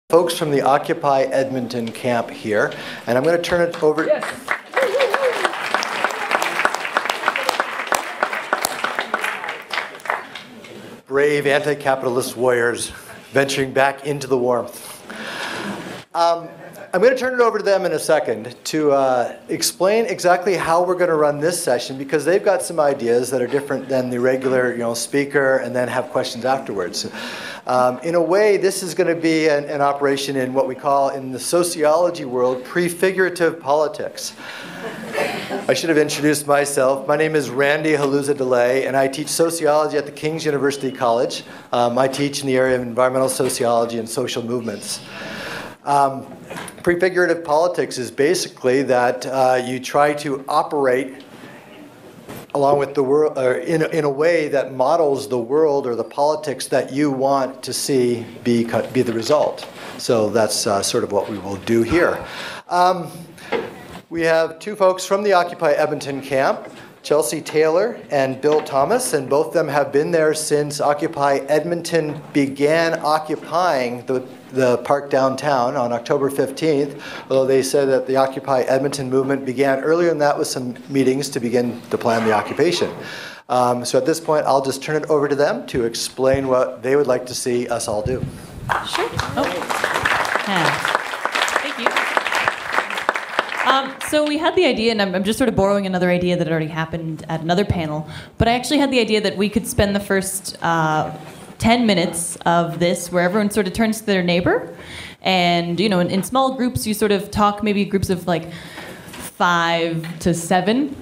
Folks from the Occupy Edmonton camp here, and I'm going to turn it over. Yes. Brave anti-capitalist warriors venturing back into the warmth. I'm going to turn it over to them in a second to explain exactly how we're going to run this session, because they've got some ideas that are different than the regular, speaker, and then have questions afterwards. In a way, this is going to be an operation in what we call, in the sociology world, prefigurative politics. I should have introduced myself. My name is Randy Haluza-Delay, and I teach sociology at the King's University College. I teach in the area of environmental sociology and social movements. Prefigurative politics is basically that you try to operate along with the world, in a way that models the world or the politics that you want to see be the result. So that's sort of what we will do here. We have two folks from the Occupy Edmonton camp, Chelsea Taylor and Bill Thomas, and both of them have been there since Occupy Edmonton began occupying the park downtown on October 15th, although they said that the Occupy Edmonton movement began earlier than that with some meetings to begin to plan the occupation. So at this point, I'll just turn it over to them to explain what they would like to see us all do. Sure. Thank you. So we had the idea, and I'm just sort of borrowing another idea that had already happened at another panel, but I actually had the idea that we could spend the first 10 minutes of this where everyone sort of turns to their neighbor, and in small groups you sort of talk, maybe groups of like 5 to 7,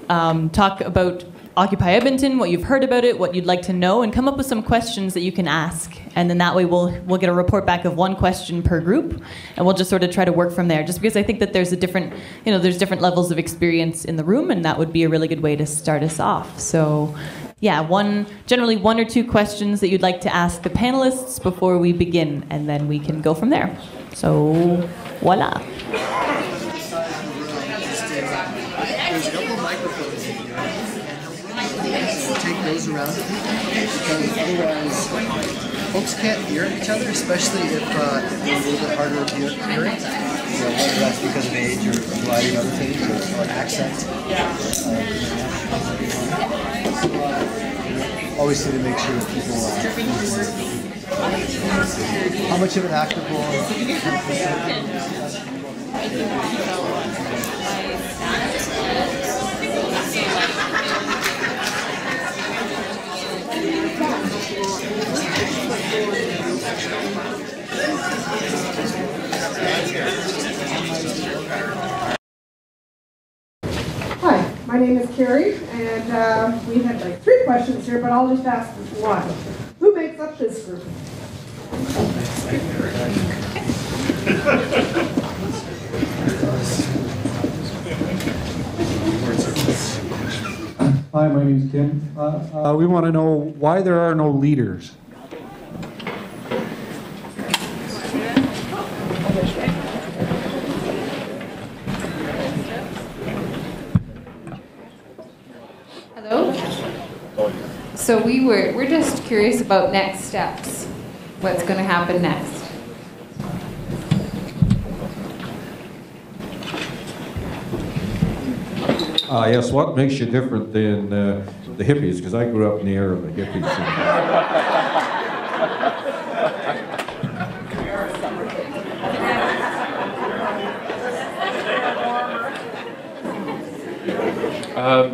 talk about Occupy Edmonton, what you've heard about it, what you'd like to know, and come up with some questions that you can ask. And then that way we'll get a report back of one question per group, and we'll just sort of try to work from there. Just because I think that there's there's different levels of experience in the room, and that would be a really good way to start us off. So yeah, generally 1 or 2 questions that you'd like to ask the panelists before we begin, and then we can go from there. So voila. There's a couple of microphones in here. Take those around, because otherwise folks can't hear each other, especially if they're a little bit harder of hearing. So whether that's because of age or a variety of other things, or accent. Always need to make sure that people how much of an active role? Hi, my name is Carrie, and we had like 3 questions here, but I'll just ask one. Who makes up this group? Hi, my name is Kim. We want to know why there are no leaders. Hello. So we're just curious about next steps. What's going to happen next? Yes, what makes you different than the hippies? Because I grew up in the era of the hippies.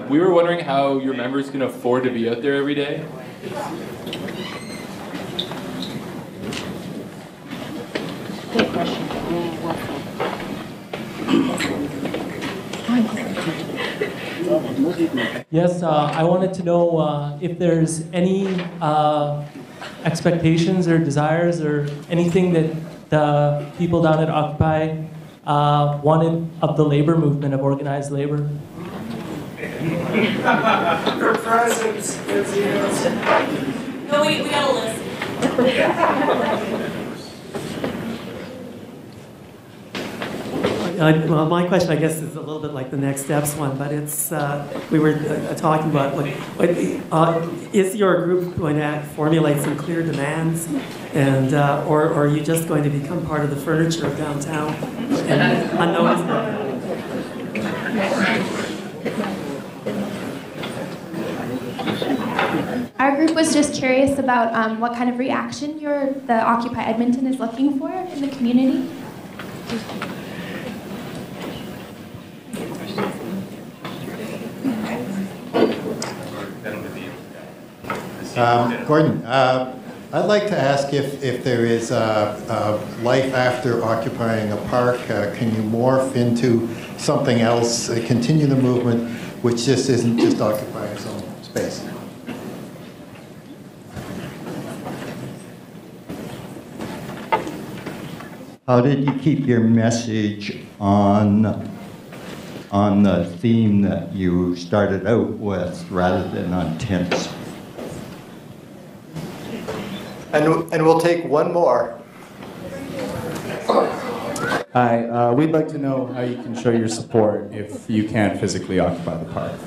We were wondering how your members can afford to be out there every day. Yes, I wanted to know if there's any expectations or desires or anything that the people down at Occupy wanted of the labor movement, of organized labor. For presents, No, we got a list. Well, my question, I guess, is a little bit like the next steps one, but it's we were talking about is your group going to formulate some clear demands, and or are you just going to become part of the furniture of downtown and unnoticed? Our group was just curious about what kind of reaction the Occupy Edmonton is looking for in the community. Gordon, I'd like to ask if there is life after occupying a park. Can you morph into something else, continue the movement, which just isn't just occupying some space? How did you keep your message on the theme that you started out with rather than on tents? And we'll take one more. Hi, we'd like to know how you can show your support if you can't physically occupy the park.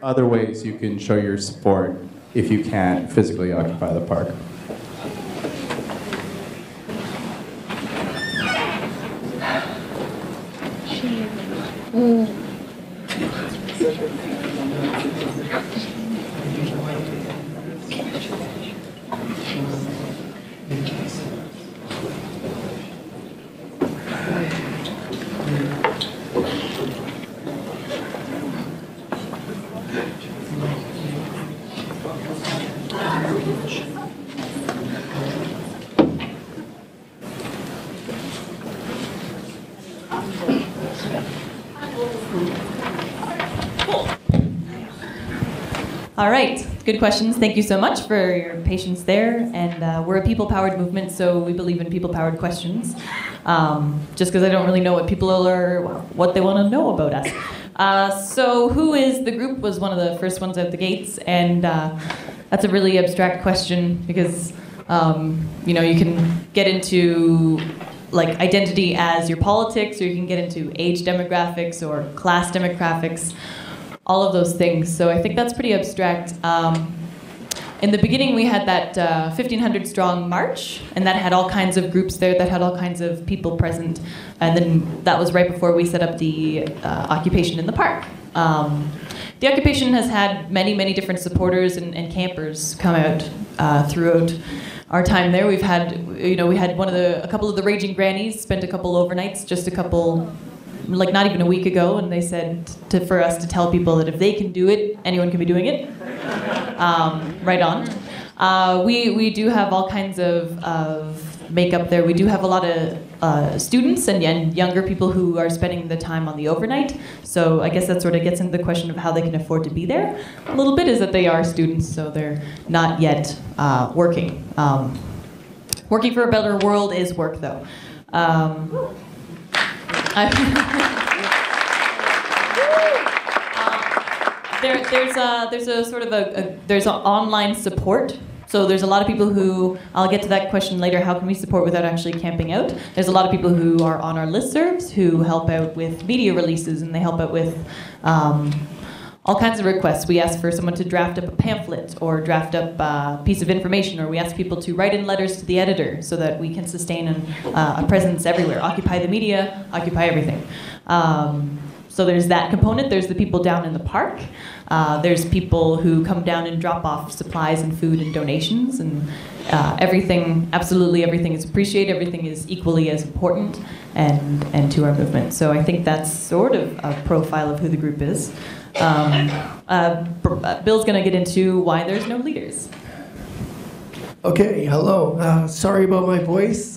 Other ways you can show your support if you can't physically occupy the park. All right, good questions. Thank you so much for your patience there. And we're a people-powered movement, so we believe in people-powered questions. Just because I don't really know what people are, what they want to know about us. So who is the group was one of the first ones out the gates, and that's a really abstract question because you know, you can get into like identity as your politics, or you can get into age demographics or class demographics. All of those things. So I think that's pretty abstract. In the beginning, we had that 1,500 strong march, and that had all kinds of groups there, that had all kinds of people present. And then that was right before we set up the occupation in the park. The occupation has had many, many different supporters and campers come out throughout our time there. We've had, you know, we had a couple of the Raging Grannies spent a couple overnights, just a couple, like not even a week ago, and they said for us to tell people that if they can do it, anyone can be doing it. Right on. We do have all kinds of makeup there. We do have a lot of students and younger people who are spending the time on the overnight. So I guess that sort of gets into the question of how they can afford to be there. A little bit is that they are students, so they're not yet working. Working for a better world is work, though. There's a sort of there's an online support. So there's a lot of people who, I'll get to that question later, how can we support without actually camping out? There's a lot of people who are on our listservs who help out with media releases, and they help out with all kinds of requests. We ask for someone to draft up a pamphlet or draft up a piece of information, or we ask people to write in letters to the editor so that we can sustain a presence everywhere. Occupy the media, occupy everything. So there's that component. There's the people down in the park. There's people who come down and drop off supplies and food and donations, and everything, absolutely everything is appreciated. Everything is equally as important and to our movement. So I think that's sort of a profile of who the group is. Bill's going to get into why there's no leaders. Okay, hello. Sorry about my voice.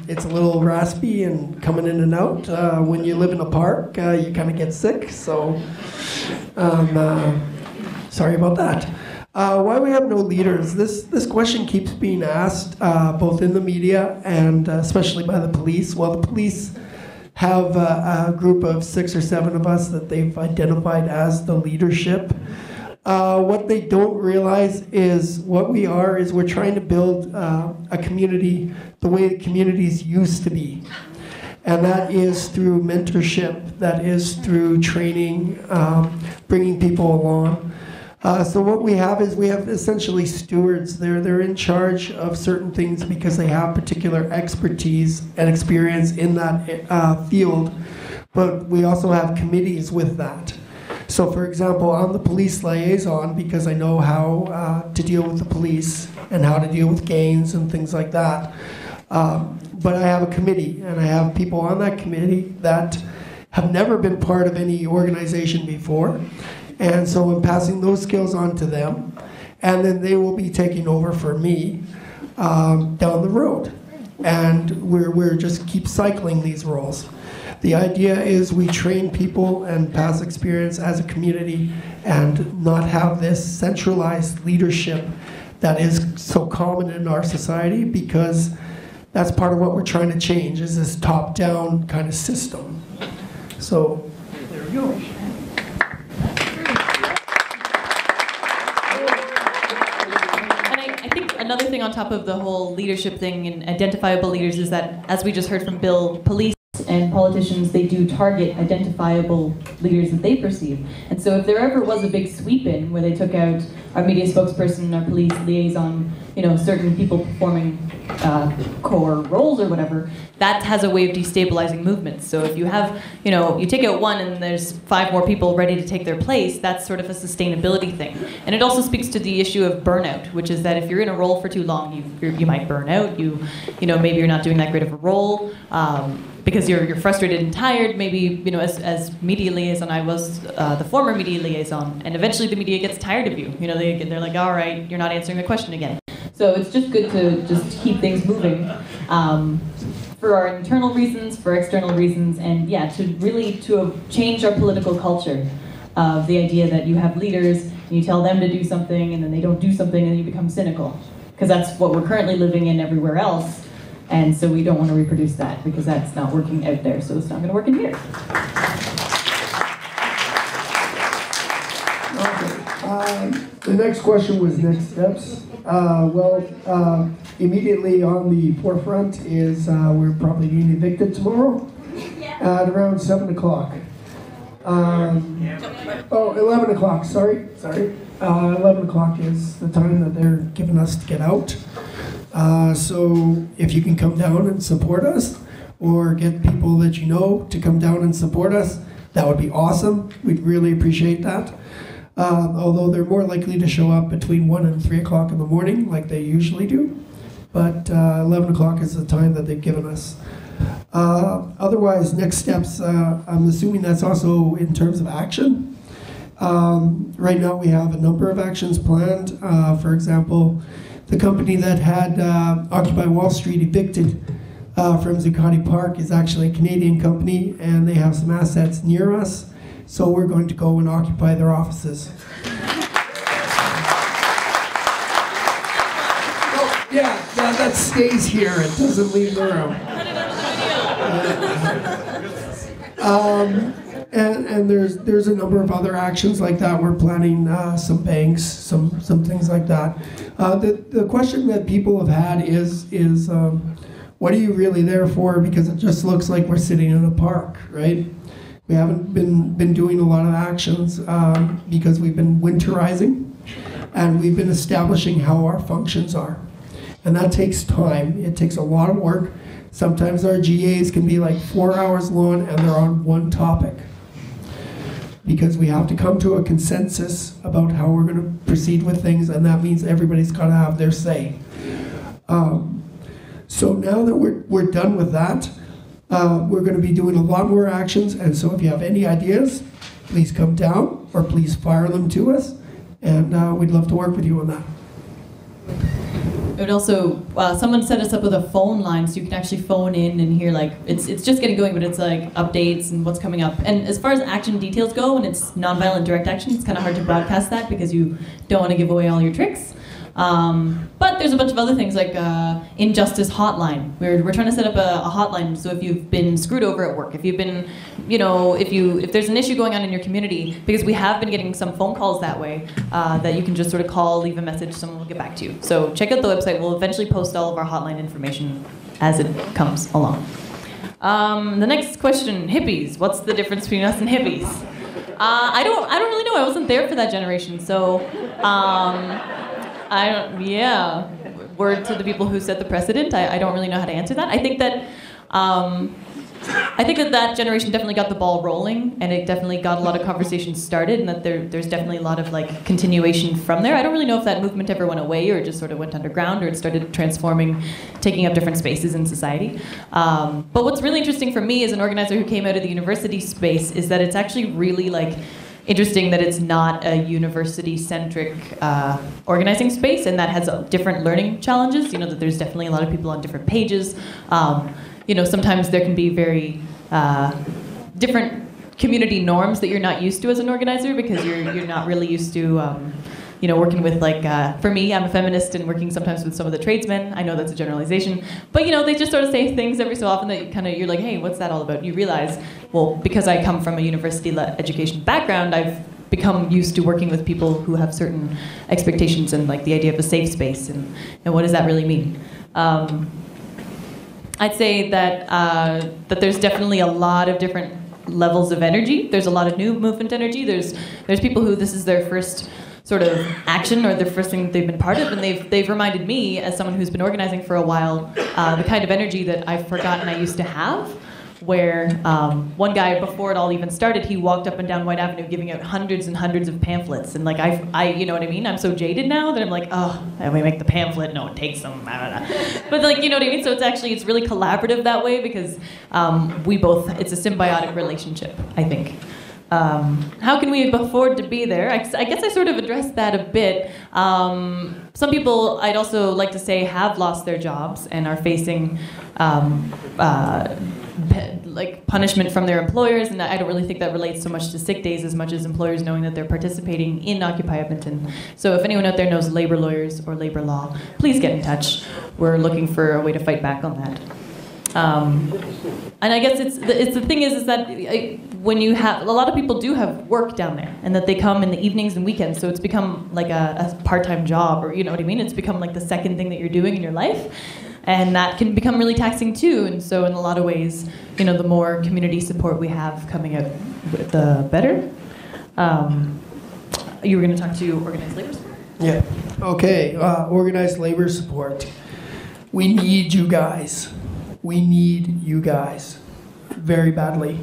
It's a little raspy and coming in and out. When you live in a park, you kind of get sick, so sorry about that. Why we have no leaders? This question keeps being asked both in the media and especially by the police. Well, the police have a group of 6 or 7 of us that they've identified as the leadership. What they don't realize is what we are is we're trying to build a community the way communities used to be. And that is through mentorship, that is through training, bringing people along. So what we have is we have essentially stewards. They're in charge of certain things because they have particular expertise and experience in that field. But we also have committees with that. So for example, I'm the police liaison because I know how to deal with the police and how to deal with gangs and things like that. But I have a committee, and I have people on that committee that have never been part of any organization before. And so I'm passing those skills on to them, and then they will be taking over for me down the road. And we're just keep cycling these roles. The idea is we train people and pass experience as a community and not have this centralized leadership that is so common in our society, because that's part of what we're trying to change, is this top-down kind of system. So there we go. Another thing on top of the whole leadership thing and identifiable leaders is that, as we just heard from Bill, police and politicians, they do target identifiable leaders that they perceive. And so if there ever was a big sweep in where they took out our media spokesperson, our police liaison, certain people performing core roles or whatever, that has a way of destabilizing movements. So if you have, you take out one and there's 5 more people ready to take their place, that's sort of a sustainability thing. And it also speaks to the issue of burnout, which is that if you're in a role for too long, you might burn out. Maybe you're not doing that great of a role. Because you're frustrated and tired, maybe, as media liaison, I was the former media liaison, and eventually the media gets tired of you. They're like, all right, you're not answering the question again. So it's just good to just keep things moving for our internal reasons, for external reasons, and to change our political culture of the idea that you have leaders and you tell them to do something and then they don't do something and then you become cynical. Because that's what we're currently living in everywhere else. And so we don't want to reproduce that because that's not working out there, so it's not going to work in here. Okay. The next question was next steps. Immediately on the forefront is we're probably being evicted tomorrow at around 7 o'clock. 11 o'clock, sorry. 11 o'clock is the time that they're giving us to get out. So if you can come down and support us, or get people that you know to come down and support us, that would be awesome. We'd really appreciate that. Although they're more likely to show up between 1 and 3 o'clock in the morning, like they usually do. But 11 o'clock is the time that they've given us. Otherwise, next steps, I'm assuming that's also in terms of action. Right now we have a number of actions planned. For example, the company that had Occupy Wall Street evicted from Zuccotti Park is actually a Canadian company, and they have some assets near us, so we're going to go and occupy their offices. That stays here. It doesn't leave the room. And there's a number of other actions like that. We're planning some banks, some things like that. The question that people have had is what are you really there for? Because it just looks like we're sitting in a park, right? We haven't been doing a lot of actions because we've been winterizing and we've been establishing how our functions are. And that takes time. It takes a lot of work. Sometimes our GAs can be like 4 hours long and they're on one topic, because we have to come to a consensus about how we're going to proceed with things, and that means everybody's got to have their say. So now that we're done with that, we're going to be doing a lot more actions, and so if you have any ideas, please come down or please fire them to us, and we'd love to work with you on that. It would also, someone set us up with a phone line so you can actually phone in and hear, like, it's just getting going, but it's like updates and what's coming up. And as far as action details go, when it's nonviolent direct action, it's kind of hard to broadcast that because you don't want to give away all your tricks. But there's a bunch of other things like injustice hotline. We're trying to set up a hotline, so if you've been screwed over at work, if you've been, if there's an issue going on in your community, because we have been getting some phone calls that way, that you can just sort of call, leave a message, someone will get back to you. So check out the website. We'll eventually post all of our hotline information as it comes along. The next question, hippies. What's the difference between us and hippies? I don't really know. I wasn't there for that generation, so yeah. Word to the people who set the precedent. I don't really know how to answer that. I think that that generation definitely got the ball rolling, and it definitely got a lot of conversations started, and that there's definitely a lot of like continuation from there. I don't really know if that movement ever went away or it just sort of went underground or it started transforming, taking up different spaces in society. But what's really interesting for me as an organizer who came out of the university space is that it's actually really like interesting that it's not a university-centric organizing space, and that has different learning challenges. You know, that there's definitely a lot of people on different pages. You know, sometimes there can be very different community norms that you're not used to as an organizer because you're not really used to, you know, working with like, for me, I'm a feminist and working sometimes with some of the tradesmen. I know that's a generalization, but you know, they just sort of say things every so often that you're like, hey, what's that all about? You realize, well, because I come from a university education background, I've become used to working with people who have certain expectations and like the idea of a safe space and what does that really mean? I'd say that that there's definitely a lot of different levels of energy. There's a lot of new movement energy. There's people who this is their first sort of action or the first thing they've been part of, and they've reminded me as someone who's been organizing for a while the kind of energy that I've forgotten I used to have. Where one guy, before it all even started, he walked up and down White Avenue giving out hundreds and hundreds of pamphlets. And like, I you know what I mean? I'm so jaded now that I'm like, oh, we make the pamphlet, no, it takes them, blah, blah, blah. But like, you know what I mean? So it's really collaborative that way because it's a symbiotic relationship, I think. How can we afford to be there? I guess I sort of addressed that a bit. Some people, I'd also like to say, have lost their jobs and are facing like punishment from their employers, and I don't really think that relates so much to sick days as much as employers knowing that they're participating in Occupy Edmonton. So if anyone out there knows labor lawyers or labor law, please get in touch. We're looking for a way to fight back on that. And I guess it's the thing is that when you have, a lot of people do have work down there, and that they come in the evenings and weekends, so it's become like a part-time job, or you know what I mean? It's become like the second thing that you're doing in your life. And that can become really taxing too. And so in a lot of ways, you know, the more community support we have coming out, the better. You were going to talk to organized labor support? Yeah. Okay. Organized labor support. We need you guys. We need you guys very badly.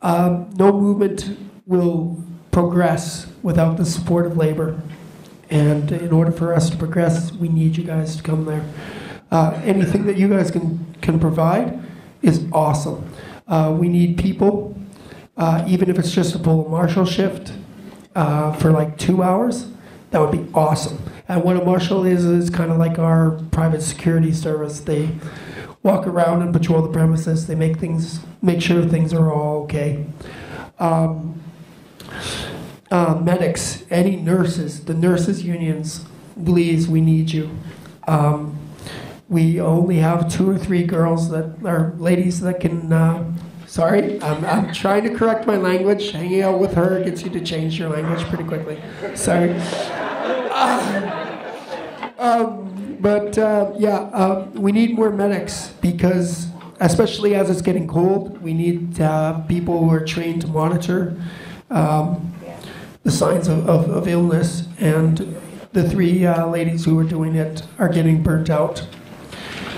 No movement will progress without the support of labor. And in order for us to progress, we need you guys to come there. Anything that you guys can provide is awesome. We need people, even if it's just a pull marshal shift for like 2 hours, that would be awesome. And what a marshal is kind of like our private security service. They walk around and patrol the premises. They make sure things are all okay. Medics, any nurses, the nurses unions, please, we need you. We only have 2 or 3 girls that are ladies that can, sorry, I'm trying to correct my language. Hanging out with her gets you to change your language pretty quickly. Sorry. We need more medics because, especially as it's getting cold, we need people who are trained to monitor the signs of illness, and the 3 ladies who are doing it are getting burnt out.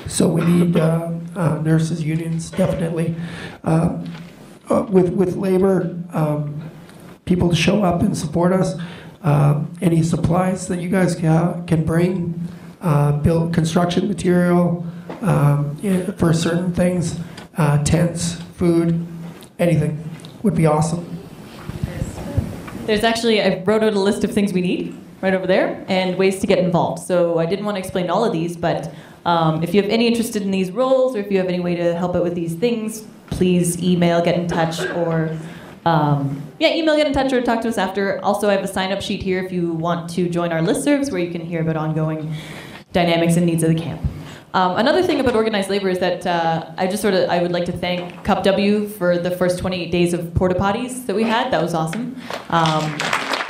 So we need nurses unions, definitely. With labor, people to show up and support us. Any supplies that you guys can bring, build construction material for certain things, tents, food, anything would be awesome. There's actually, I wrote out a list of things we need right over there and ways to get involved. So I didn't want to explain all of these, but if you have any interest in these roles, or if you have any way to help out with these things, please email, get in touch, or email, get in touch, or talk to us after. Also, I have a sign-up sheet here if you want to join our listservs, where you can hear about ongoing dynamics and needs of the camp. Another thing about organized labor is that I would like to thank Cup W for the first 28 days of porta potties that we had. That was awesome.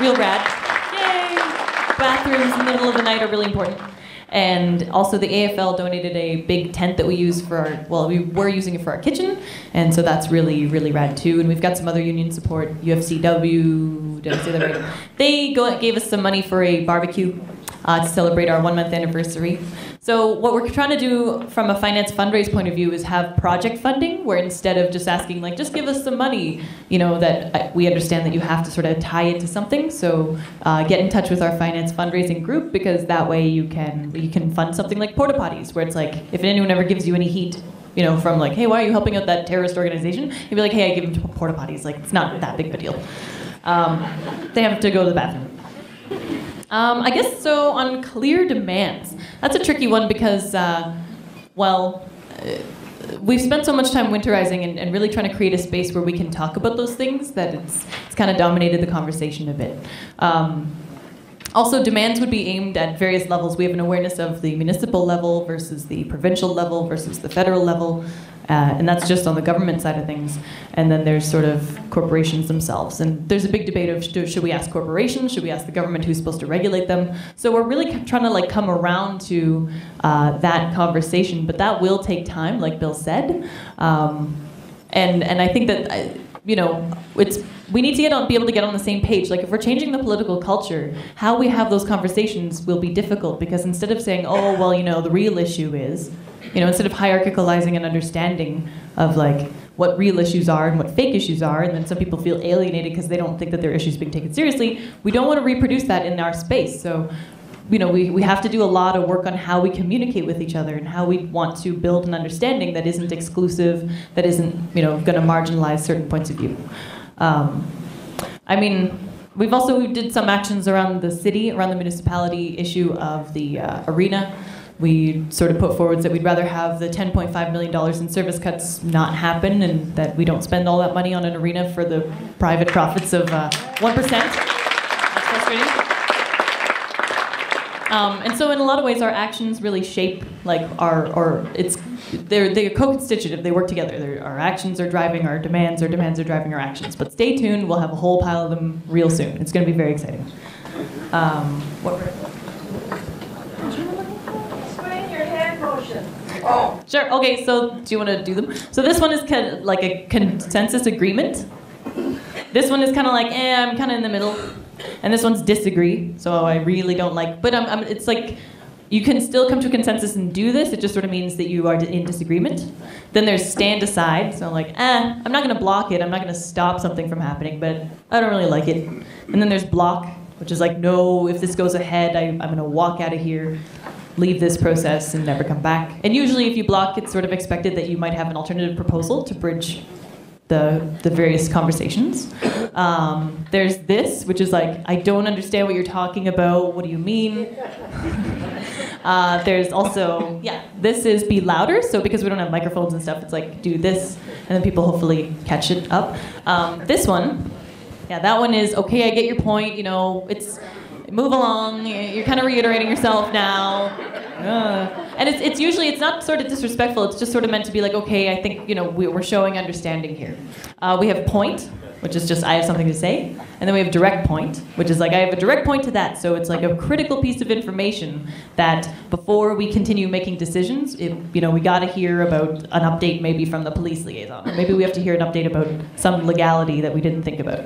Real rad. Yay! Bathrooms in the middle of the night are really important. And also the AFL donated a big tent that we use for our, well, we were using it for our kitchen, and so that's really, really rad too. And we've got some other union support, UFCW, did I say that right? They gave us some money for a barbecue to celebrate our 1 month anniversary. So what we're trying to do from a finance fundraise point of view is have project funding, where instead of just asking like, just give us some money, you know, that we understand that you have to sort of tie it to something. So get in touch with our finance fundraising group, because that way you can fund something like porta potties, where it's like, if anyone ever gives you any heat, you know, from like, hey, why are you helping out that terrorist organization? You'd be like, hey, I give them porta potties. Like, it's not that big of a deal. They have to go to the bathroom. I guess so on clear demands. That's a tricky one because, we've spent so much time winterizing and really trying to create a space where we can talk about those things that it's kind of dominated the conversation a bit. Also, demands would be aimed at various levels. We have an awareness of the municipal level versus the provincial level versus the federal level. And that's just on the government side of things. And then there's sort of corporations themselves. And there's a big debate of should we ask corporations, should we ask the government who's supposed to regulate them? So we're really trying to like come around to that conversation, but that will take time, like Bill said. And I think that, you know, we need to be able to get on the same page. Like if we're changing the political culture, how we have those conversations will be difficult, because instead of saying, oh, well, you know, the real issue is, you know, instead of hierarchicalizing an understanding of like what real issues are and what fake issues are, and then some people feel alienated because they don't think that their issues are being taken seriously, we don't want to reproduce that in our space. So, you know, we have to do a lot of work on how we communicate with each other and how we want to build an understanding that isn't exclusive, that isn't, you know, going to marginalize certain points of view. I mean, we did some actions around the city, around the municipality issue of the arena. We sort of put forwards that we'd rather have the $10.5 million in service cuts not happen, and that we don't spend all that money on an arena for the private profits of 1%. That's frustrating. And so in a lot of ways, our actions really shape like they're co-constitutive, they work together. Our actions are driving our demands are driving our actions. But stay tuned, we'll have a whole pile of them real soon. It's going to be very exciting. Oh. Sure, okay, so do you want to do them? So this one is kind of like a consensus agreement. This one is kind of like, I'm kind of in the middle. And this one's disagree, so I really don't like, but it's like, you can still come to a consensus and do this, it just sort of means that you are in disagreement. Then there's stand aside, so like, I'm not going to block it, I'm not going to stop something from happening, but I don't really like it. And then there's block, which is like, no, if this goes ahead, I'm going to walk out of here, leave this process and never come back. And usually if you block, it's sort of expected that you might have an alternative proposal to bridge the various conversations. There's this, which is like, I don't understand what you're talking about, what do you mean? There's also, this is be louder, so because we don't have microphones and stuff, it's like, do this, and then people hopefully catch it up. This one, that one is, okay, I get your point, you know, it's, move along, you're kind of reiterating yourself now. And it's usually, it's not sort of disrespectful, it's just sort of meant to be like, okay, I think, you know, we're showing understanding here. We have point, which is just, I have something to say. And then we have direct point, which is like, I have a direct point to that. So it's like a critical piece of information that before we continue making decisions, you know, we got to hear about an update maybe from the police liaison. Or maybe we have to hear an update about some legality that we didn't think about.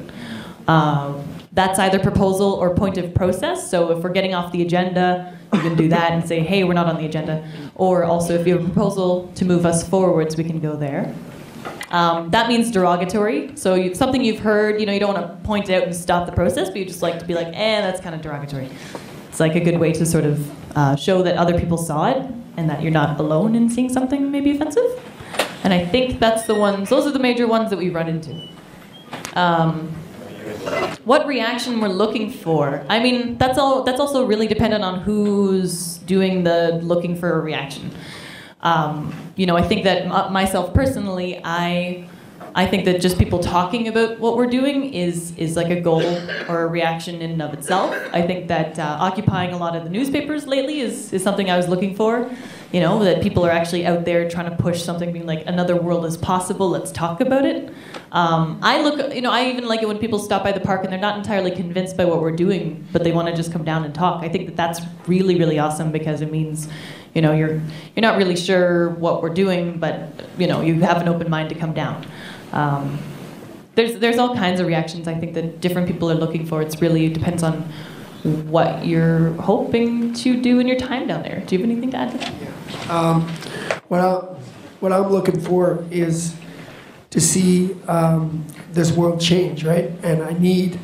That's either proposal or point of process. So if we're getting off the agenda, you can do that and say, hey, we're not on the agenda. Or also if you have a proposal to move us forwards, we can go there. That means derogatory. So something you've heard, you know, you don't want to point it out and stop the process, but you just like to be like, that's kind of derogatory. It's like a good way to sort of show that other people saw it and that you're not alone in seeing something maybe offensive. And I think that's the ones, those are the major ones that we run into. What reaction we're looking for? I mean, that's also really dependent on who's doing the looking for a reaction. You know, I think that myself personally, I think that just people talking about what we're doing is like a goal or a reaction in and of itself. I think that occupying a lot of the newspapers lately is something I was looking for. You know, that people are actually out there trying to push something, being like, another world is possible, let's talk about it. I even like it when people stop by the park and they're not entirely convinced by what we're doing, but they want to just come down and talk. I think that that's really, really awesome, because it means, you know, you're not really sure what we're doing, but, you know, you have an open mind to come down. There's all kinds of reactions I think that different people are looking for. It depends on what you're hoping to do in your time down there. Do you have anything to add to that? What I'm looking for is to see this world change, right? And I need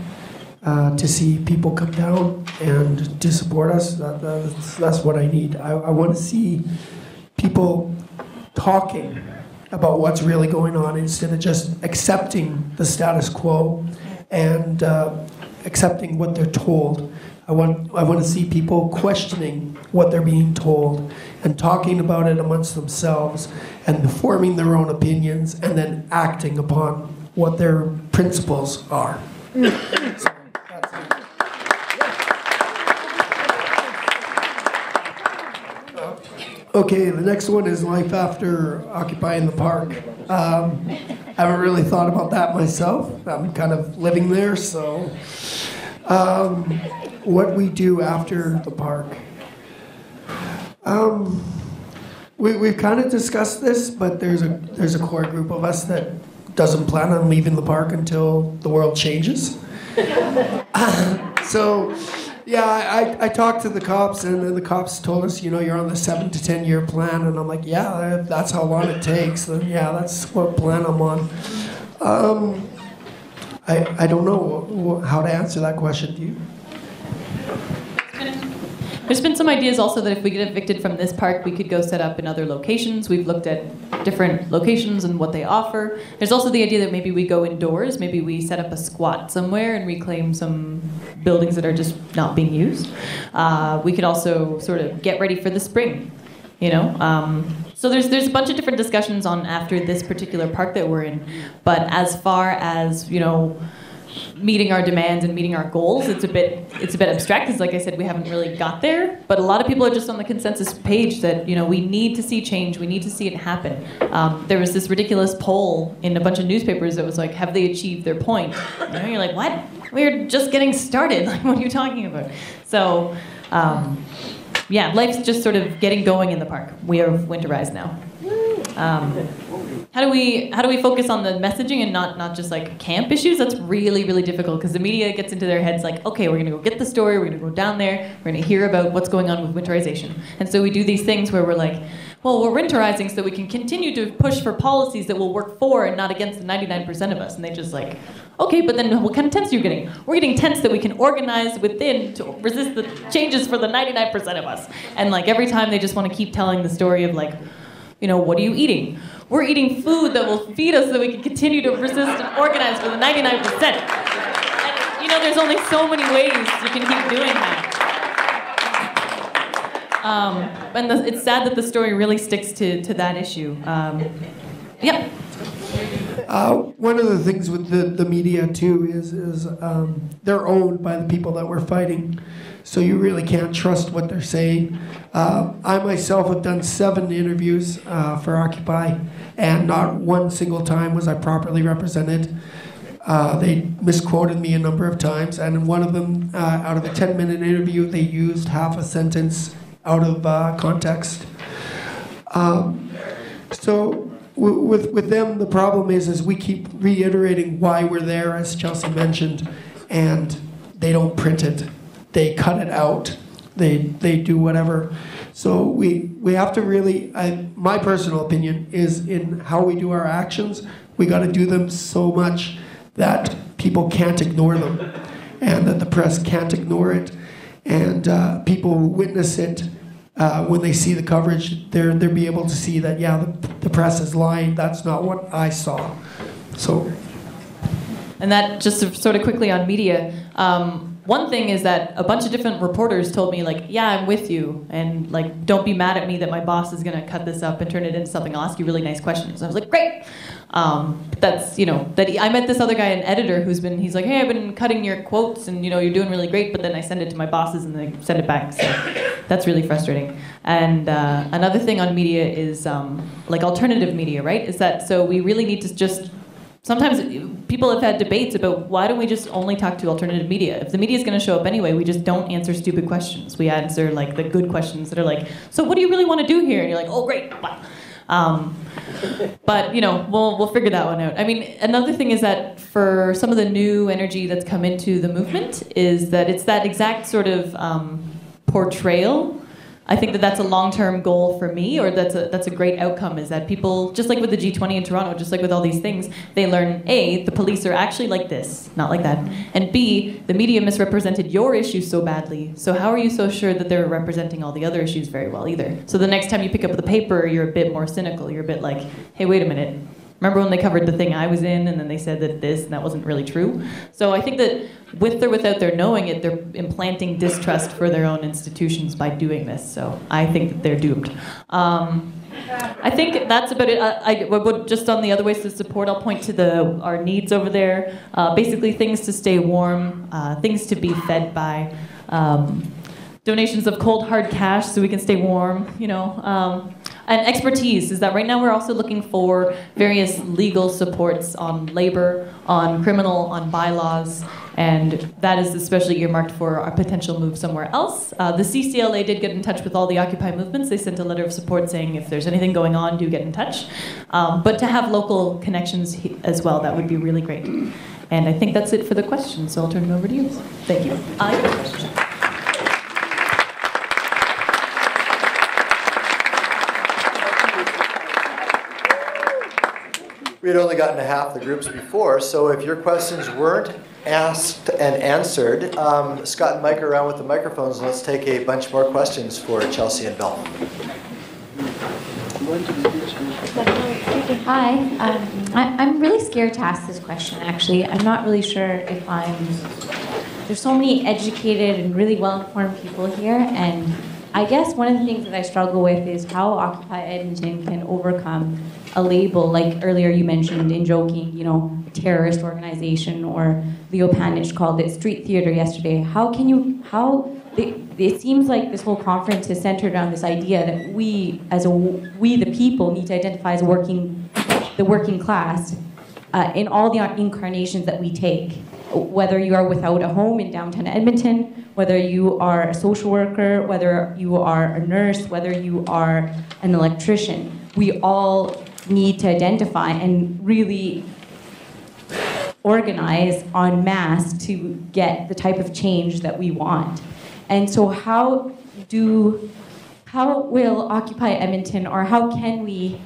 to see people come down and to support us. That's what I need. I want to see people talking about what's really going on instead of just accepting the status quo and accepting what they're told. I want to see people questioning what they're being told and talking about it amongst themselves and forming their own opinions and then acting upon what their principles are. So, that's it. Okay, the next one is life after occupying the park. I haven't really thought about that myself. I'm kind of living there, so what we do after the park. We've kind of discussed this, but there's a core group of us that doesn't plan on leaving the park until the world changes. So, yeah, I talked to the cops, and the cops told us, you know, you're on the 7 to 10 year plan, and I'm like, yeah, if that's how long it takes, then yeah, that's what plan I'm on. I don't know how to answer that question. Do you? There's been some ideas also that if we get evicted from this park, we could go set up in other locations. We've looked at different locations and what they offer. There's also the idea that maybe we go indoors, maybe we set up a squat somewhere and reclaim some buildings that are just not being used. We could also sort of get ready for the spring, you know? So there's a bunch of different discussions on after this particular park that we're in. But as far as, you know, meeting our demands and meeting our goals, it's a bit abstract, because like I said, we haven't really got there. But a lot of people are just on the consensus page that, you know, we need to see change, we need to see it happen. There was this ridiculous poll in a bunch of newspapers that was like, have they achieved their point? You know, you're like, what? We're just getting started. Like, what are you talking about? So, yeah, life's just sort of getting going in the park. We are winterized now. How do we focus on the messaging and not just like camp issues? That's really, really difficult, because the media gets into their heads like, okay, we're going to go get the story, we're going to go down there, we're going to hear about what's going on with winterization. And so we do these things where we're like, well, we're winterizing so that we can continue to push for policies that will work for and not against the 99% of us. And they just like, okay, but then what kind of tents are you getting? We're getting tents that we can organize within to resist the changes for the 99% of us. And like every time they just want to keep telling the story of like, you know, what are you eating? We're eating food that will feed us so that we can continue to resist and organize for the 99%. And, you know, there's only so many ways you can keep doing that. And it's sad that the story really sticks to that issue. Yep. One of the things with the media, too, is they're owned by the people that we're fighting. So you really can't trust what they're saying. I myself have done 7 interviews for Occupy, and not one single time was I properly represented. They misquoted me a number of times, and in one of them, out of a 10-minute interview, they used half a sentence out of context. So with them, the problem is we keep reiterating why we're there, as Chelsea mentioned, and they don't print it. They cut it out. They do whatever. So we have to really, my personal opinion is in how we do our actions, we got to do them so much that people can't ignore them, and that the press can't ignore it, and people who witness it, when they see the coverage, they'll be able to see that, yeah, the press is lying. That's not what I saw. So. And that, just sort of quickly on media, one thing is that a bunch of different reporters told me, like, yeah, I'm with you, and like, don't be mad at me that my boss is going to cut this up and turn it into something. I'll ask you really nice questions. I was like, great. But that's, you know, I met this other guy, an editor, he's like, hey, I've been cutting your quotes, and you know, you're doing really great, but then I send it to my bosses and they send it back. So That's really frustrating. And another thing on media is like alternative media, right? Is that so we really need to just. Sometimes people have had debates about why don't we just only talk to alternative media? If the media is going to show up anyway, we just don't answer stupid questions. We answer like the good questions that are like, so what do you really want to do here? And you're like, oh great, bye. But you know, we'll figure that one out. I mean, another thing is that for some of the new energy that's come into the movement is that it's that exact sort of portrayal. I think that that's a long-term goal for me, or that's a great outcome, is that people, just like with the G20 in Toronto, just like with all these things, they learn, A, the police are actually like this, not like that, and B, the media misrepresented your issues so badly, so how are you so sure that they're representing all the other issues very well either? So the next time you pick up the paper, you're a bit more cynical, you're a bit like, hey, wait a minute, remember when they covered the thing I was in, and then they said that this, and that wasn't really true? So I think that with or without their knowing it, they're implanting distrust for their own institutions by doing this. So I think that they're doomed. I think that's about it. I would just on the other ways to support, I'll point to our needs over there. Basically things to stay warm, things to be fed by, donations of cold hard cash so we can stay warm, you know. And expertise is that right now we're also looking for various legal supports on labor, on criminal, on bylaws, and that is especially earmarked for our potential move somewhere else. The CCLA did get in touch with all the Occupy movements. They sent a letter of support saying if there's anything going on, do get in touch. But to have local connections as well, that would be really great. And I think that's it for the questions, so I'll turn it over to you. Thank you. We had only gotten to half the groups before, so if your questions weren't asked and answered, Scott and Mike are around with the microphones, and let's take a bunch more questions for Chelsea and Bill. Hi, I'm really scared to ask this question, actually. I'm not really sure if there's so many educated and really well-informed people here, and I guess one of the things that I struggle with is how Occupy Edmonton can overcome a label, like earlier you mentioned in joking, you know, a terrorist organization, or Leo Panich called it street theater yesterday. It seems like this whole conference is centered around this idea that we the people need to identify as the working class in all the incarnations that we take. Whether you are without a home in downtown Edmonton, whether you are a social worker, whether you are a nurse, whether you are an electrician, we all need to identify and really organize en masse to get the type of change that we want. And so how will Occupy Edmonton, or how can we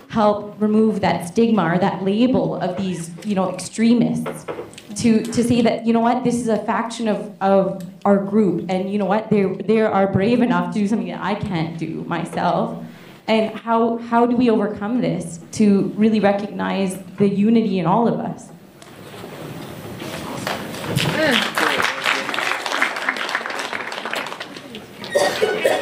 help remove that stigma or that label of these, you know, extremists, to say that, you know what, this is a faction of our group, and you know what, they are brave enough to do something that I can't do myself. And how do we overcome this to really recognize the unity in all of us?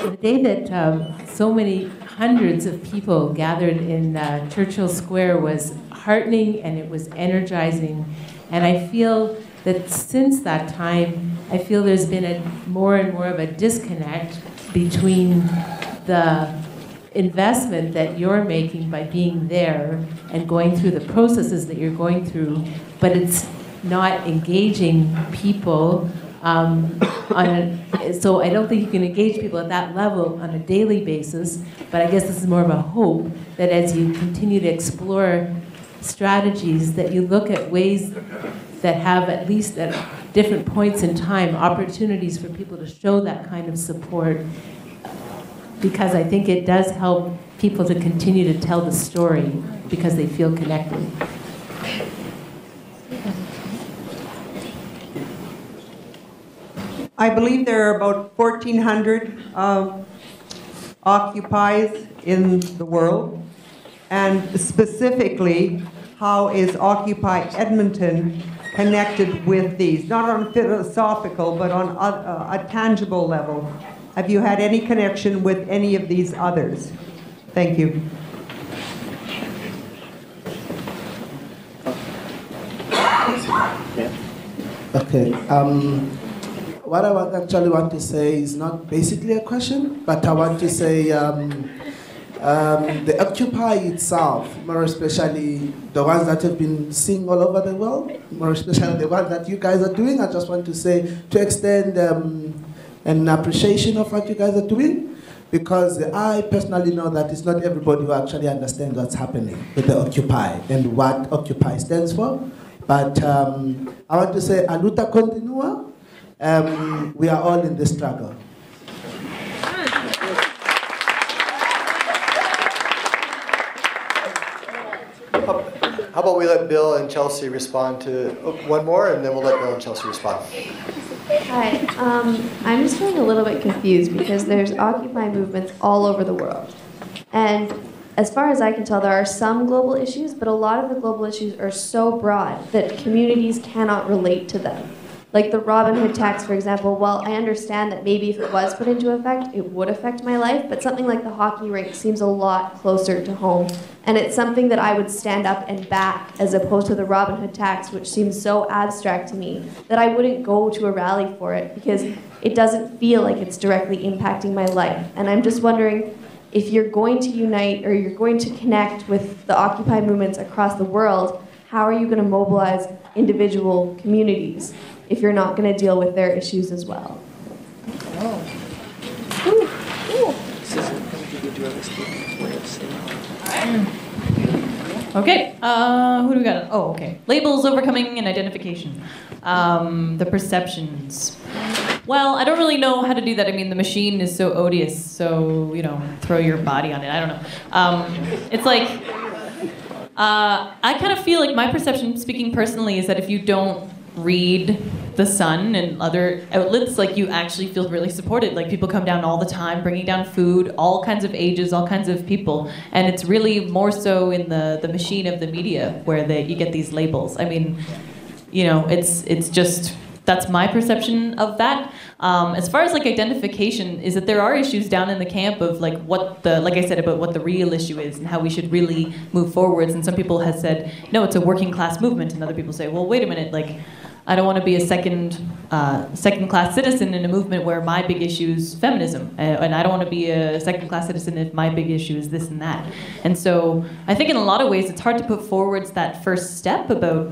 The day that so many hundreds of people gathered in Churchill Square was heartening, and it was energizing. And I feel that since that time, I feel there's been more and more of a disconnect between the investment that you're making by being there and going through the processes that you're going through, but it's not engaging people so I don't think you can engage people at that level on a daily basis, but I guess this is more of a hope that as you continue to explore strategies, that you look at ways that have, at least at different points in time, opportunities for people to show that kind of support, because I think it does help people to continue to tell the story because they feel connected. I believe there are about 1,400 Occupies in the world, and specifically, how is Occupy Edmonton connected with these? Not on a philosophical, but on a tangible level. Have you had any connection with any of these others? Thank you. Okay. what I actually want to say is not basically a question, but I want to say the Occupy itself, more especially the ones that have been seen all over the world, more especially the ones that you guys are doing, I just want to say, to extend an appreciation of what you guys are doing, because I personally know that it's not everybody who actually understands what's happening with the Occupy and what Occupy stands for. But I want to say, a luta continua, we are all in this struggle. How about we let Bill and Chelsea respond to one more, and then we'll let Bill and Chelsea respond. Hi, I'm just feeling a little bit confused because there's Occupy movements all over the world. And as far as I can tell, there are some global issues, but a lot of the global issues are so broad that communities cannot relate to them. Like the Robin Hood tax, for example, while I understand that maybe if it was put into effect, it would affect my life, but something like the hockey rink seems a lot closer to home. And it's something that I would stand up and back, as opposed to the Robin Hood tax, which seems so abstract to me, that I wouldn't go to a rally for it because it doesn't feel like it's directly impacting my life. And I'm just wondering, if you're going to unite or you're going to connect with the Occupy movements across the world, how are you going to mobilize individual communities if you're not going to deal with their issues as well? Okay, who do we got? Oh, okay. Labels, overcoming, and identification. The perceptions. Well, I don't really know how to do that. I mean, the machine is so odious, so, you know, throw your body on it. I don't know. It's like, I kind of feel like my perception, speaking personally, is that if you don't read The Sun and other outlets, like, you actually feel really supported. Like, people come down all the time, bringing down food, all kinds of ages, all kinds of people. And it's really more so in the machine of the media where you get these labels. I mean, you know, it's just... That's my perception of that. As far as like identification, is that there are issues down in the camp of like like I said, about what the real issue is and how we should really move forwards. And some people have said, no, it's a working class movement. And other people say, well, wait a minute, like, I don't want to be a second class citizen in a movement where my big issue is feminism. And I don't want to be a second class citizen if my big issue is this and that. And so I think in a lot of ways, it's hard to put forwards that first step about,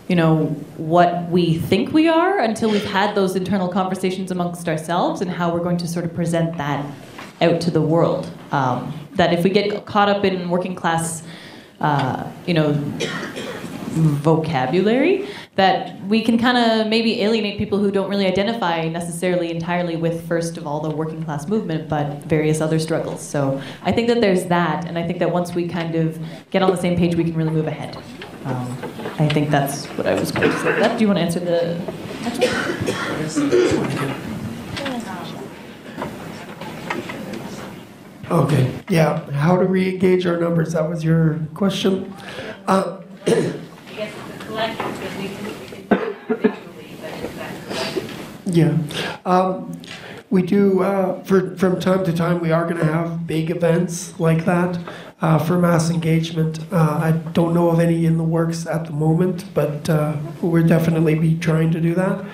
you know, what we think we are until we've had those internal conversations amongst ourselves and how we're going to sort of present that out to the world. That if we get caught up in working class, you know, vocabulary, that we can kind of maybe alienate people who don't really identify necessarily entirely with, first of all, the working class movement, but various other struggles. So I think that there's that, and I think that once we kind of get on the same page, we can really move ahead. I think that's what I was going to say. Do you want to answer the next one? Okay, yeah. How to re-engage our numbers? That was your question. I guess it's a collective because we can individually, but it's that collective. Yeah. We do, from time to time, we are going to have big events like that for mass engagement. I don't know of any in the works at the moment, but we'll definitely be trying to do that.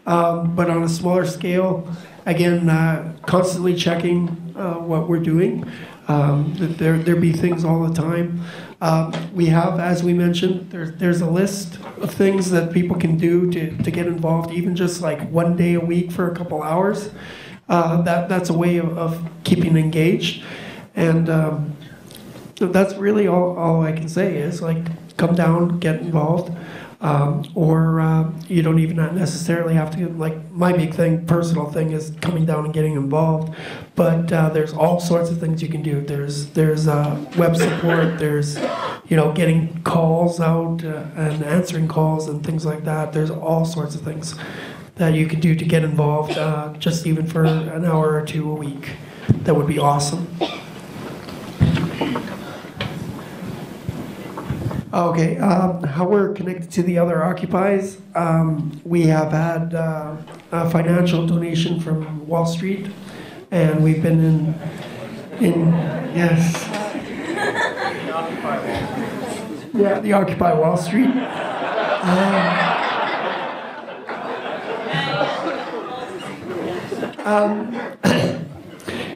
But on a smaller scale, again, constantly checking what we're doing. There be things all the time. We have, as we mentioned, there's a list of things that people can do to get involved, even just like one day a week for a couple hours. That's a way of keeping engaged. And that's really all I can say is, like, come down, get involved. Or you don't even necessarily have to, like, my big thing, personal thing, is coming down and getting involved. But there's all sorts of things you can do. There's web support, there's, you know, getting calls out and answering calls and things like that. There's all sorts of things that you can do to get involved, just even for an hour or two a week. That would be awesome. Okay, how we're connected to the other Occupies. We have had a financial donation from Wall Street, and we've been in yes. Yeah, the Occupy Wall Street.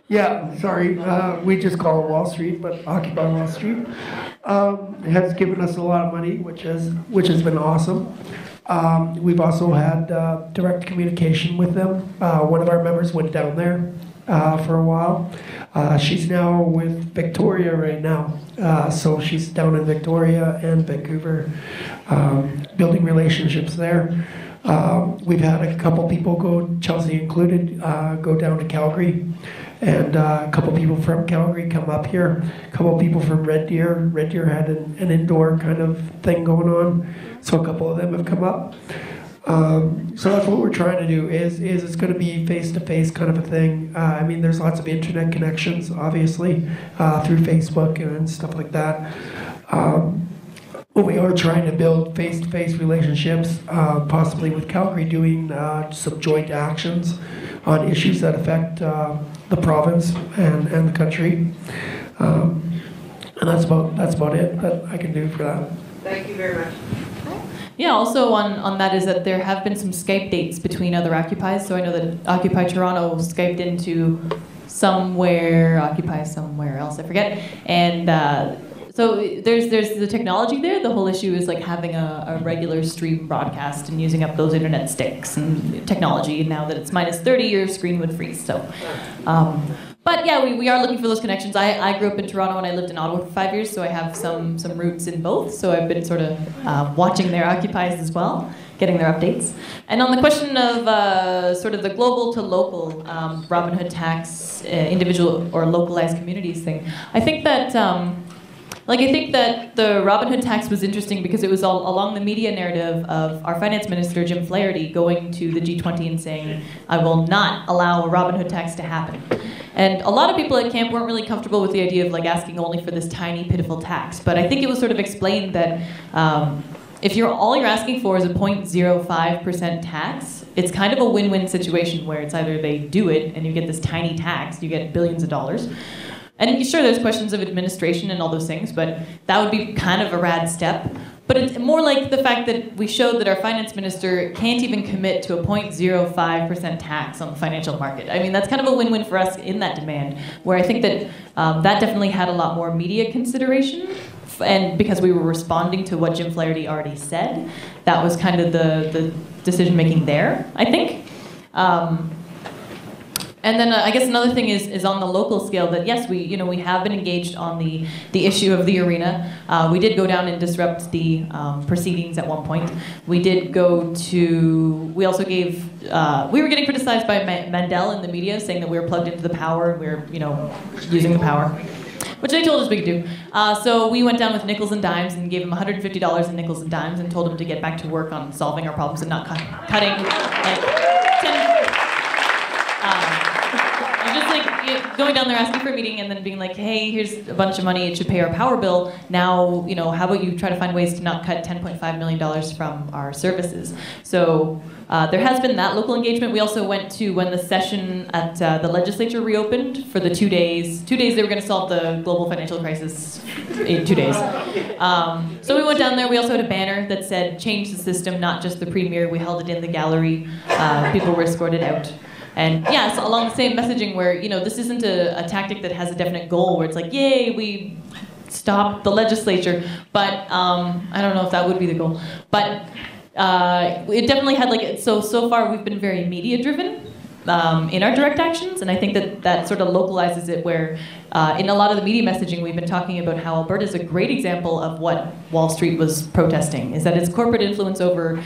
Yeah, sorry. We just call it Wall Street, but Occupy Wall Street. It has given us a lot of money, which has been awesome. We've also had direct communication with them. One of our members went down there for a while. She's now with Victoria right now. So she's down in Victoria and Vancouver, building relationships there. We've had a couple people go, Chelsea included, go down to Calgary. And a couple people from Calgary come up here. A couple people from Red Deer. Red Deer had an indoor kind of thing going on. So a couple of them have come up. So that's what we're trying to do, is it's going to be face-to-face kind of a thing. I mean, there's lots of internet connections, obviously, through Facebook and stuff like that. But we are trying to build face-to-face relationships, possibly with Calgary, doing some joint actions on issues that affect the province and the country. And that's about it that I can do for that. Thank you very much. Yeah, also on that is that there have been some Skype dates between other Occupies. So I know that Occupy Toronto Skyped into Occupy somewhere else, I forget. And so there's the technology there. The whole issue is like having a regular stream broadcast and using up those internet sticks and technology. Now that it's -30, your screen would freeze. So, but yeah, we are looking for those connections. I grew up in Toronto and I lived in Ottawa for 5 years, so I have some roots in both. So I've been sort of watching their Occupies as well, getting their updates. And on the question of sort of the global to local Robin Hood tax, individual or localized communities thing, I think that. I think that the Robin Hood tax was interesting because it was all along the media narrative of our finance minister, Jim Flaherty, going to the G20 and saying, I will not allow a Robin Hood tax to happen. And a lot of people at camp weren't really comfortable with the idea of like asking only for this tiny, pitiful tax. But I think it was sort of explained that if all you're asking for is a 0.05% tax, it's kind of a win-win situation where it's either they do it and you get this tiny tax, you get billions of dollars. And sure, there's questions of administration and all those things, but that would be kind of a rad step. But it's more like the fact that we showed that our finance minister can't even commit to a 0.05% tax on the financial market. I mean, that's kind of a win-win for us in that demand, where I think that that definitely had a lot more media consideration. And because we were responding to what Jim Flaherty already said, that was kind of the decision-making there, I think. And then I guess another thing is on the local scale that yes, we have been engaged on the issue of the arena. We did go down and disrupt the proceedings at one point. We did go to. We also gave. We were getting criticized by Mandel in the media, saying that we were plugged into the power and we were using the power, which they told us we could do. So we went down with nickels and dimes and gave him $150 in nickels and dimes and told him to get back to work on solving our problems and not cutting like 10. Just like going down there asking for a meeting and then being like, hey, here's a bunch of money, it should pay our power bill. Now, how about you try to find ways to not cut $10.5 million from our services? So there has been that local engagement. We also went to when the session at the legislature reopened for the 2 days. 2 days they were going to solve the global financial crisis in 2 days. So we went down there. We also had a banner that said, change the system, not just the premier. We held it in the gallery. People were escorted out. And yes, along the same messaging where, this isn't a tactic that has a definite goal where it's like, yay, we stopped the legislature. But I don't know if that would be the goal. But it definitely had so far we've been very media driven in our direct actions. And I think that sort of localizes it where in a lot of the media messaging we've been talking about how Alberta is a great example of what Wall Street was protesting, is that it's corporate influence over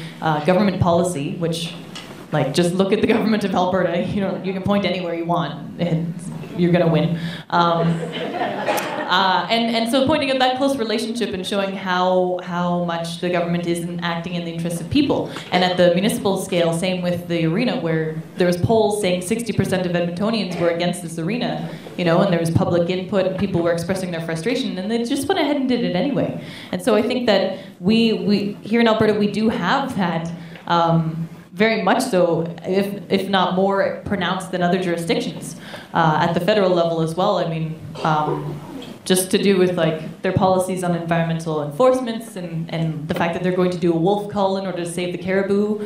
government policy, which just look at the government of Alberta. You can point anywhere you want, and you're going to win. And so pointing at that close relationship and showing how much the government isn't acting in the interests of people. And at the municipal scale, same with the arena, where there was polls saying 60% of Edmontonians were against this arena, and there was public input, and people were expressing their frustration, and they just went ahead and did it anyway. And so I think that we here in Alberta, we do have that. Very much so, if not more pronounced than other jurisdictions. At the federal level as well, I mean, just to do with their policies on environmental enforcements and the fact that they're going to do a wolf cull in order to save the caribou,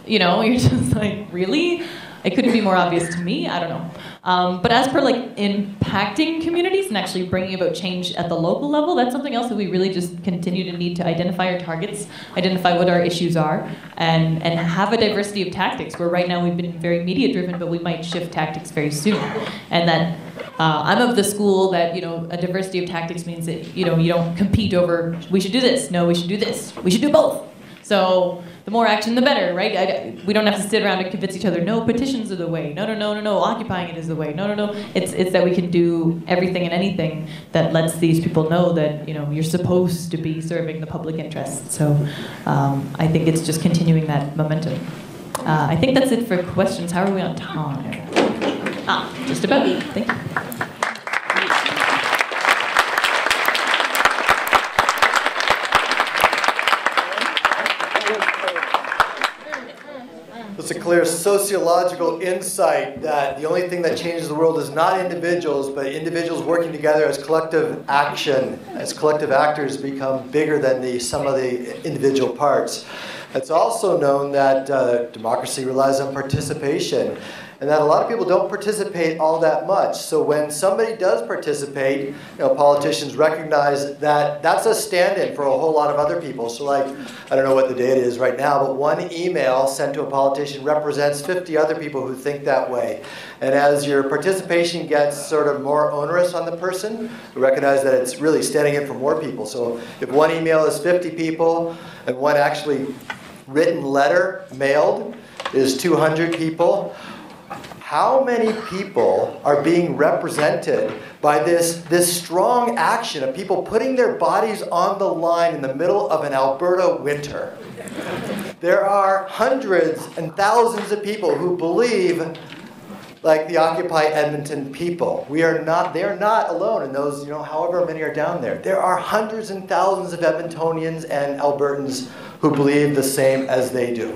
you're just like, really? It couldn't be more obvious to me. I don't know. But as per like impacting communities and actually bringing about change at the local level, that's something else that we really just continue to need to identify our targets, identify what our issues are, and have a diversity of tactics. Where right now we've been very media driven, but we might shift tactics very soon. And that I'm of the school that, you know, a diversity of tactics means that, you know, you don't compete over, we should do this, no, we should do this, we should do both. So the more action, the better, right? We don't have to sit around and convince each other, no, petitions are the way, no, occupying it is the way, no. It's that we can do everything and anything that lets these people know that, you know, you're supposed to be serving the public interest. So I think it's just continuing that momentum. I think that's it for questions. How are we on time? Just about. Thank you. It's a clear sociological insight that the only thing that changes the world is not individuals, but individuals working together as collective action, as collective actors become bigger than the sum of the individual parts. It's also known that democracy relies on participation, and that a lot of people don't participate all that much. So when somebody does participate, you know, politicians recognize that that's a stand-in for a whole lot of other people. So like, I don't know what the data is right now, but one email sent to a politician represents 50 other people who think that way. And as your participation gets sort of more onerous on the person, you recognize that it's really standing in for more people. So if one email is 50 people and one actually written letter mailed is 200 people, how many people are being represented by this strong action of people putting their bodies on the line in the middle of an Alberta winter? There are hundreds and thousands of people who believe like the Occupy Edmonton people. They are not alone in those, you know, however many are down there. There are hundreds and thousands of Edmontonians and Albertans who believe the same as they do.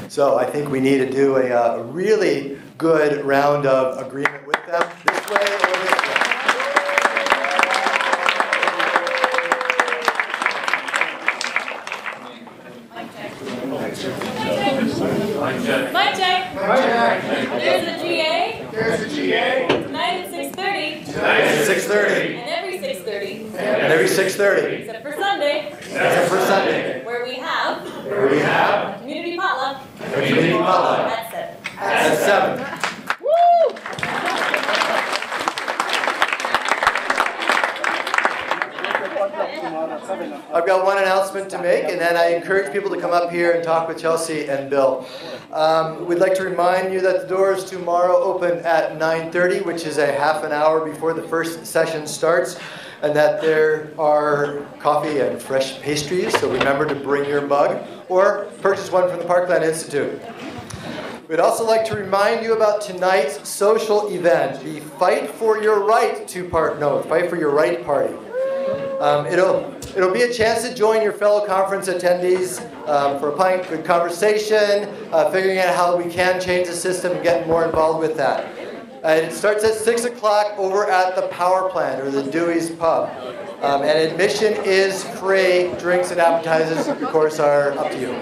So I think we need to do a really good round of agreement with them, this way or this way. Mic check. There's the GA. There's the GA. Tonight at 6:30. Tonight at 6:30. And every 6:30. And every 6:30. Except for Sunday. Except for Sunday. Where we have. A community potluck. community potluck. At 7. At 7. Woo! I've got one announcement to make, and then I encourage people to come up here and talk with Chelsea and Bill. We'd like to remind you that the doors tomorrow open at 9:30, which is a half an hour before the first session starts, and that there are coffee and fresh pastries, so remember to bring your mug or purchase one from the Parkland Institute. We'd also like to remind you about tonight's social event, the Fight for Your Right Fight for Your Right Party. It'll be a chance to join your fellow conference attendees for a pint, good conversation, figuring out how we can change the system and get more involved with that. It starts at 6 o'clock over at the Power Plant or the Dewey's Pub. And admission is free. Drinks and appetizers, of course, are up to you.